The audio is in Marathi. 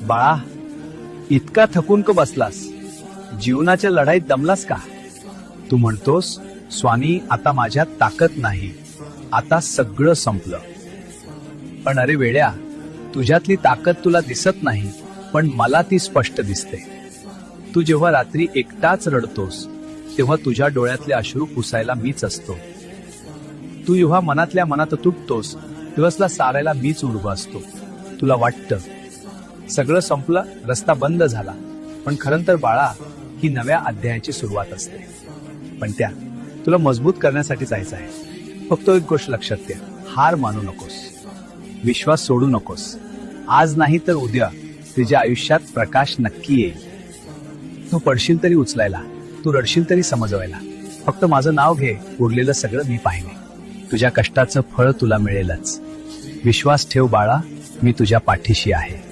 बाळा, इतका थकून का बसलास? जीवनाच्या लढाईत दमलास का? तू म्हणतोस, स्वामी आता माझ्यात ताकद नाही, आता सगळं संपलं. पण अरे वेड्या, तुझ्यातली ताकद तुला दिसत नाही, पण मला ती स्पष्ट दिसते. तू जेव्हा रात्री एकटाच रडतोस, तेव्हा तुझ्या डोळ्यातले अश्रू पुसायला मीच असतो. तू जेव्हा मनातल्या मनात तुटतोस, दिवसला सारायला मीच उभा असतो. तुला वाटतं सगळं संपलं, रस्ता बंद झाला, पण खरं तर बाळा, ही नव्या अध्यायाची सुरुवात असते. पण त्या तुला मजबूत करण्यासाठी जायचं आहे. फक्त एक गोष्ट लक्षात ठेव, हार मानू नकोस, विश्वास सोडू नकोस. आज नाही तर उद्या तुझ्या आयुष्यात प्रकाश नक्की येईल. तू पडशील तरी उचलायला, तू रडशील तरी समजवायला. फक्त माझं नाव घे, उरलेलं सगळं मी पाहिणे. तुझ्या कष्टाचं फळ तुला मिळेलच. विश्वास ठेव बाळा, मी तुझ्या पाठीशी आहे.